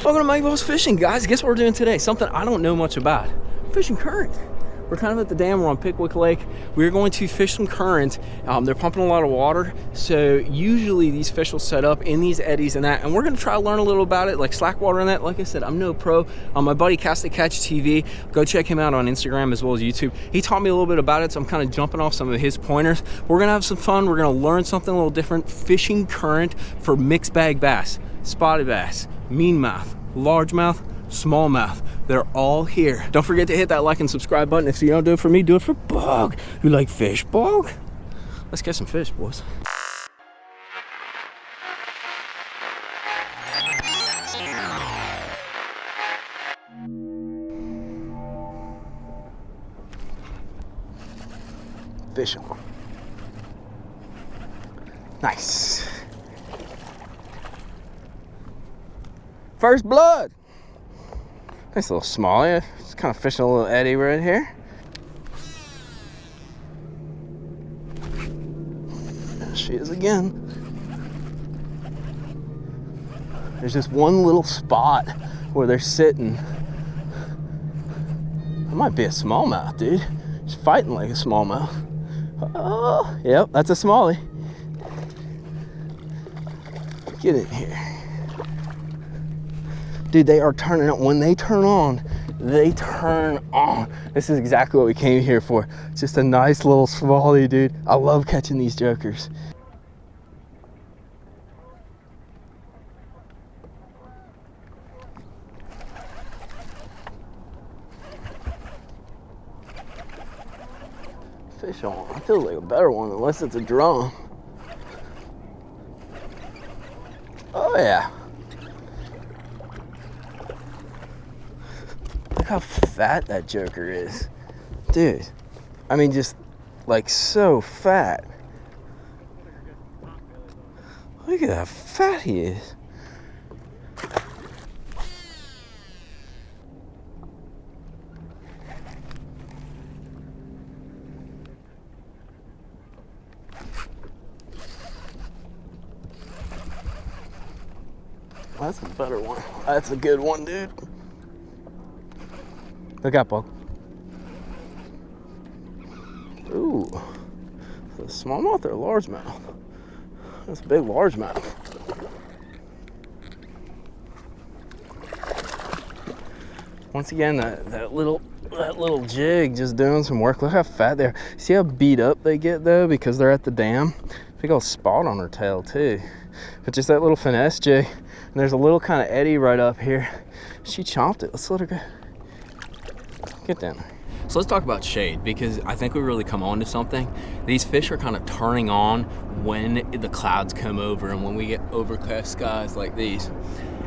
Welcome to mikeybalzz Fishing, guys. Guess what we're doing today? Something I don't know much about. Fishing current. We're kind of at the dam. We're on Pickwick Lake. We're going to fish some current. They're pumping a lot of water, so usually these fish will set up in these eddies and that, and we're going to try to learn a little about it, like slack water and that. Like I said, I'm no pro. My buddy Casa Vega TV, go check him out on Instagram as well as YouTube. He taught me a little bit about it, so I'm kind of jumping off some of his pointers. We're going to have some fun. We're going to learn something a little different. Fishing current for mixed bag bass, spotted bass, meanmouth, largemouth, smallmouth. They're all here. Don't forget to hit that like and subscribe button. If you don't do it for me, do it for Bug. You like fish, Bug? Let's get some fish, boys. Fish on. Nice. First blood. Nice little smallie. Just kind of fishing a little eddy right here. There she is again. There's just one little spot where they're sitting. That might be a smallmouth, dude. She's fighting like a smallmouth. Oh, yep, that's a smallie. Get in here. Dude, they are turning on. When they turn on, they turn on. This is exactly what we came here for. Just a nice little smallie, dude. I love catching these jokers. Fish on. It feels like a better one unless it's a drum. Oh yeah. Look how fat that joker is. Dude, I mean, just like so fat. Look at how fat he is. That's a better one. That's a good one, dude. Look out, Bug. Ooh. Is it a smallmouth or a largemouth? That's a big largemouth. Once again, that little jig just doing some work. Look how fat they are. See how beat up they get though because they're at the dam? Big old spot on her tail too. But just that little finesse jig. And there's a little kind of eddy right up here. She chomped it. Let's let her go. Get down there. So let's talk about shade, because I think we really come on to something. These fish are kind of turning on when the clouds come over and when we get overcast skies like these.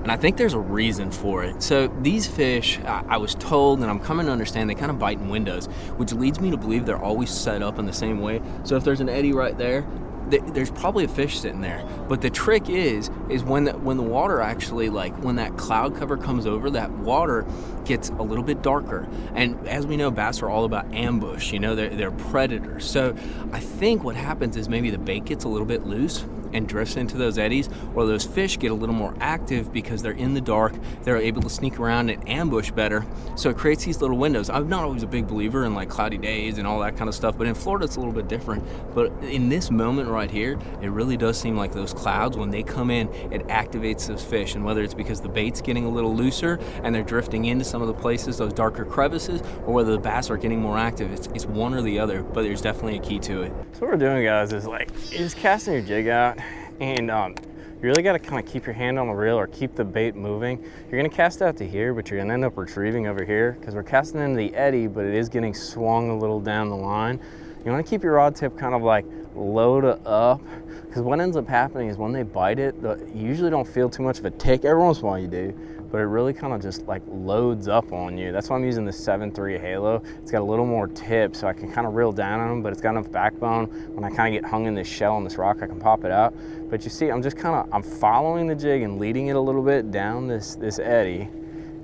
And I think there's a reason for it. So these fish, I was told, and I'm coming to understand, they kind of bite in windows, which leads me to believe they're always set up in the same way. So if there's an eddy right there, there's probably a fish sitting there. But the trick is when the water actually, like when that cloud cover comes over, that water gets a little bit darker. And as we know, bass are all about ambush, you know, they're predators. So I think what happens is maybe the bait gets a little bit loose and drifts into those eddies, or those fish get a little more active because they're in the dark, they're able to sneak around and ambush better, so it creates these little windows. I'm not always a big believer in like cloudy days and all that kind of stuff, but in Florida it's a little bit different. But in this moment right here, it really does seem like those clouds, when they come in, it activates those fish, and whether it's because the bait's getting a little looser and they're drifting into some of the places, those darker crevices, or whether the bass are getting more active, it's one or the other, but there's definitely a key to it. So what we're doing, guys, is like, you're just casting your jig out, and you really got to kind of keep your hand on the reel or keep the bait moving. You're going to cast out to here, but you're going to end up retrieving over here because we're casting into the eddy, but it is getting swung a little down the line. You want to keep your rod tip kind of like low to up, because what ends up happening is when they bite it, you usually don't feel too much of a tick. Every once in a while you do, but it really kind of just like loads up on you. That's why I'm using the 7.3 Halo. It's got a little more tip, so I can kind of reel down on them, but it's got enough backbone. When I kind of get hung in this shell on this rock, I can pop it out. But you see, I'm following the jig and leading it a little bit down this eddy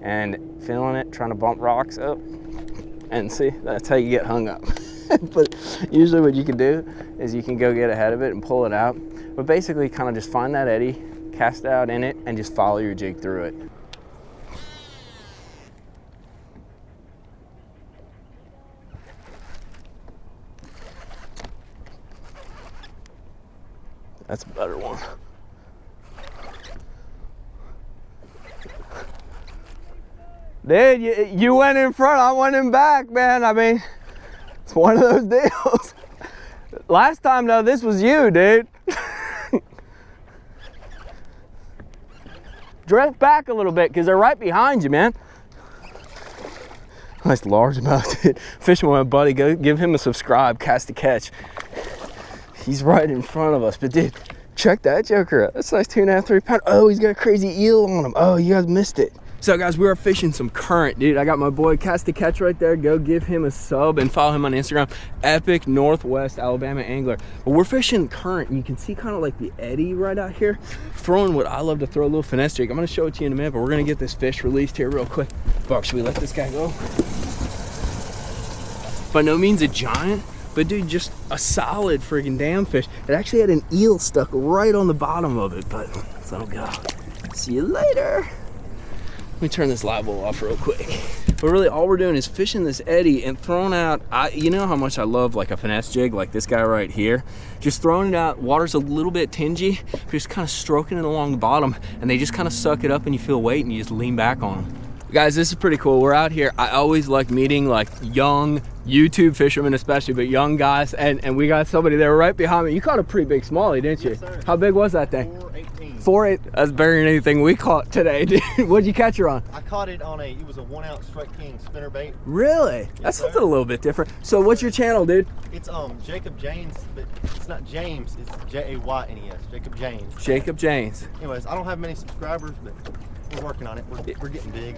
and feeling it, trying to bump rocks up. And see, that's how you get hung up. But usually what you can do is you can go get ahead of it and pull it out. But basically kind of just find that eddy, cast out in it, and just follow your jig through it. That's a better one. Dude, you went in front, I went in back, man. I mean, it's one of those deals. Last time, though, this was you, dude. Drift back a little bit, because they're right behind you, man. Nice largemouth, dude. Fishing with my buddy, go give him a subscribe, Cast to Catch. He's right in front of us, but dude, check that joker out. That's a nice 2.5, 3 pound. Oh, he's got a crazy eel on him. Oh, you guys missed it. So guys, we are fishing some current, dude. I got my boy Cast to Catch right there. Go give him a sub and follow him on Instagram. Epic Northwest Alabama angler. But we're fishing current, and you can see kind of like the eddy right out here. Throwing what I love to throw, a little finesse jig. I'm gonna show it to you in a minute, but we're gonna get this fish released here real quick. Buck, should we let this guy go? By no means a giant, but dude, just a solid friggin' damn fish. It actually had an eel stuck right on the bottom of it, but let's let him go. See you later. Let me turn this live well off real quick. But really all we're doing is fishing this eddy and throwing out, you know how much I love like a finesse jig, like this guy right here. Just throwing it out, water's a little bit tingy, just kind of stroking it along the bottom, and they just kind of suck it up and you feel weight and you just lean back on them. Guys, this is pretty cool. We're out here. I always like meeting like young YouTube fishermen especially, but young guys, and we got somebody there right behind me. You caught a pretty big smallie, didn't you? Yes, sir. How big was that thing? 418. 4.8. That's better than anything we caught today, dude. What'd you catch her on? I caught it on it was a 1 ounce Strike King spinner bait. Really? That's something a little bit different. So what's your channel, dude? It's Jacob James, but it's not James, it's Jaynes. Jacob James. Jacob James. Anyways, I don't have many subscribers, but we're working on it. We're getting big.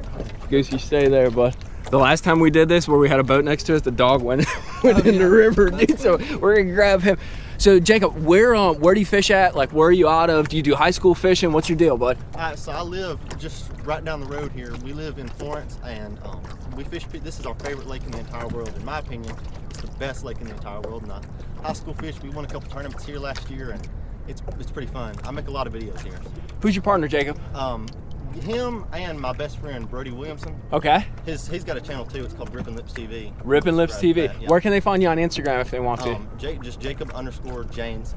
Goose, you stay there, bud. The last time we did this, where we had a boat next to us, the dog went in the river, dude. So we're gonna grab him. So Jacob, where do you fish at? Like, where are you out of? Do you do high school fishing? What's your deal, bud? So I live just right down the road here. We live in Florence, and we fish. This is our favorite lake in the entire world, in my opinion. It's the best lake in the entire world. And high school fish, we won a couple tournaments here last year, and it's pretty fun. I make a lot of videos here. Who's your partner, Jacob? Him and my best friend Brody Williamson. Okay. He's got a channel too. It's called Rippin' Lips TV. Rippin' Lips TV. Yeah. Where can they find you on Instagram if they want to? Just Jacob_Janes_.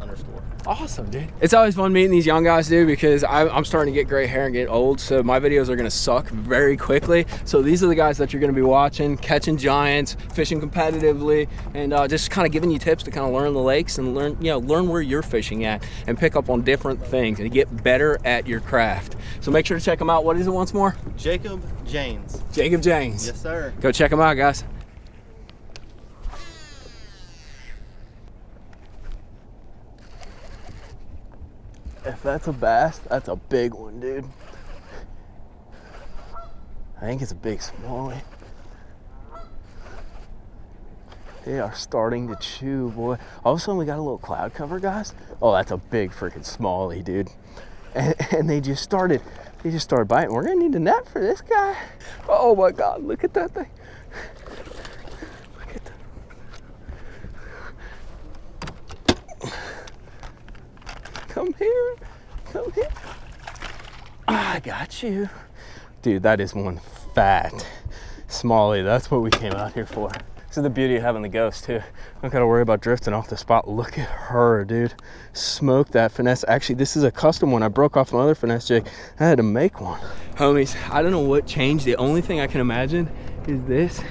Awesome, dude. It's always fun meeting these young guys, dude, because I'm starting to get gray hair and get old, so my videos are gonna suck very quickly. So these are the guys that you're gonna be watching, catching giants, fishing competitively, and just kind of giving you tips to kind of learn the lakes and learn where you're fishing at and pick up on different things and get better at your craft. So make sure to check them out. What is it once more? Jacob Janes. Jacob Janes. Yes, sir. Go check them out, guys. If that's a bass, that's a big one, dude. I think it's a big smallie. They are starting to chew, boy. All of a sudden we got a little cloud cover, guys. Oh, that's a big freaking smallie, dude. And they just started biting. We're gonna need a net for this guy. Oh my God, look at that thing. Look at that. Come here, come here. I got you. Dude, that is one fat smallie. That's what we came out here for. This is the beauty of having the Ghost too. Don't gotta worry about drifting off the spot. Look at her, dude. Smoke that finesse. Actually, this is a custom one. I broke off my other finesse jig. I had to make one. Homies, I don't know what changed. The only thing I can imagine is this.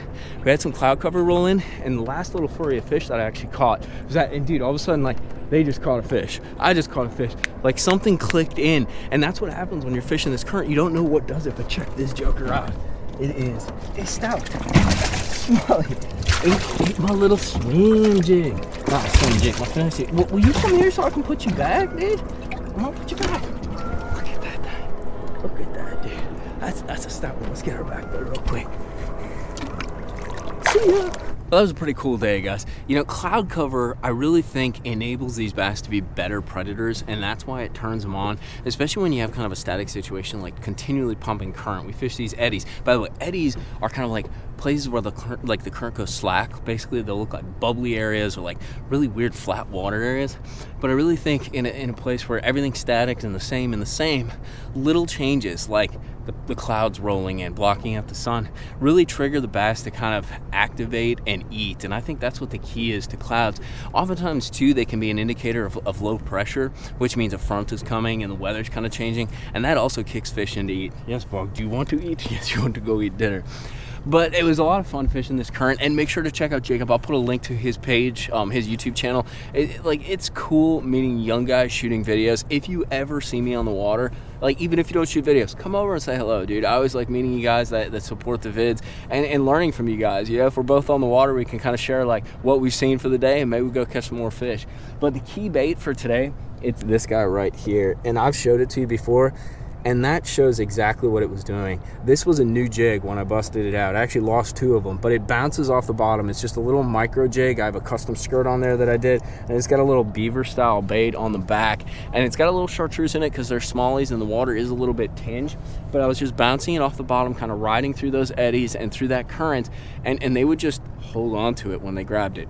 We had some cloud cover roll in, and the last little flurry of fish that I actually caught was that, and dude, all of a sudden, like, they just caught a fish. I just caught a fish. Like, something clicked in, and that's what happens when you're fishing this current. You don't know what does it, but check this joker out. It's stout. Smallie. Ate my little swim jig. Not a swim jig, my finesse jig. Will you come here so I can put you back, dude? I'm gonna put you back. Look at that thing. Look at that, dude. That's a stout one. Let's get her back there real quick. See ya. Well, that was a pretty cool day, guys. You know, cloud cover, I really think, enables these bass to be better predators, and that's why it turns them on, especially when you have kind of a static situation, like continually pumping current. We fish these eddies. By the way, eddies are kind of like places where the current goes slack. Basically, they'll look like bubbly areas or like really weird flat water areas. But I really think in a place where everything's static and the same, little changes like the clouds rolling in, blocking out the sun, really trigger the bass to kind of activate and eat. And I think that's what the key is to clouds. Oftentimes too, they can be an indicator of low pressure, which means a front is coming and the weather's kind of changing, and that also kicks fish into eat. Yes, Bog, do you want to eat? Yes, you want to go eat dinner. But it was a lot of fun fishing this current, and make sure to check out Jacob. I'll put a link to his page, his YouTube channel. It's cool meeting young guys shooting videos. If you ever see me on the water, like even if you don't shoot videos, come over and say hello, dude. I always like meeting you guys that support the vids and learning from you guys. You know, if we're both on the water, we can kind of share like what we've seen for the day, and maybe we go catch some more fish. But the key bait for today, it's this guy right here, and I've showed it to you before. And that shows exactly what it was doing. This was a new jig when I busted it out. I actually lost 2 of them, but it bounces off the bottom. It's just a little micro jig. I have a custom skirt on there that I did, and it's got a little beaver style bait on the back, and it's got a little chartreuse in it because they're smallies and the water is a little bit tinged. But I was just bouncing it off the bottom, kind of riding through those eddies and through that current, and they would just hold on to it when they grabbed it.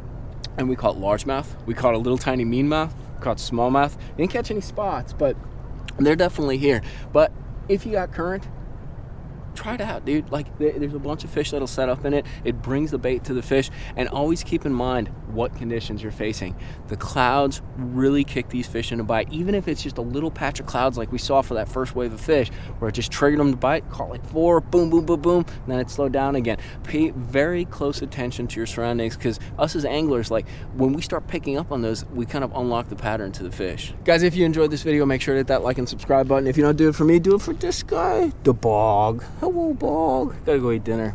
And we caught largemouth. We caught a little tiny meanmouth. We caught smallmouth. Didn't catch any spots, but they're definitely here. But if you got current, try it out, dude. Like there's a bunch of fish that'll set up in it. It brings the bait to the fish, and always keep in mind what conditions you're facing. The clouds really kick these fish into bite, even if it's just a little patch of clouds like we saw for that first wave of fish where it just triggered them to bite. Caught like 4, boom, boom, boom, boom, and then it slowed down again. Pay very close attention to your surroundings, because us as anglers, like when we start picking up on those, we kind of unlock the pattern to the fish. Guys, if you enjoyed this video, make sure to hit that like and subscribe button. If you don't do it for me, do it for this guy, the Bog. Hello, Bog. Gotta go eat dinner.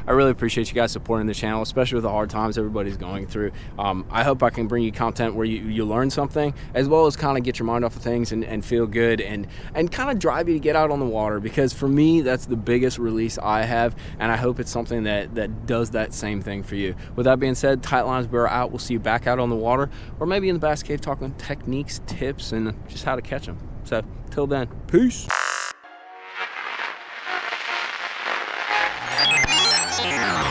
I really appreciate you guys supporting the channel, especially with the hard times everybody's going through. I hope I can bring you content where you learn something, as well as kind of get your mind off of things and feel good and kind of drive you to get out on the water, because for me, that's the biggest release I have, and I hope it's something that does that same thing for you. With that being said, Tight Lines Bear out. We'll see you back out on the water, or maybe in the bass cave talking techniques, tips, and just how to catch them. So till then, peace. Yeah.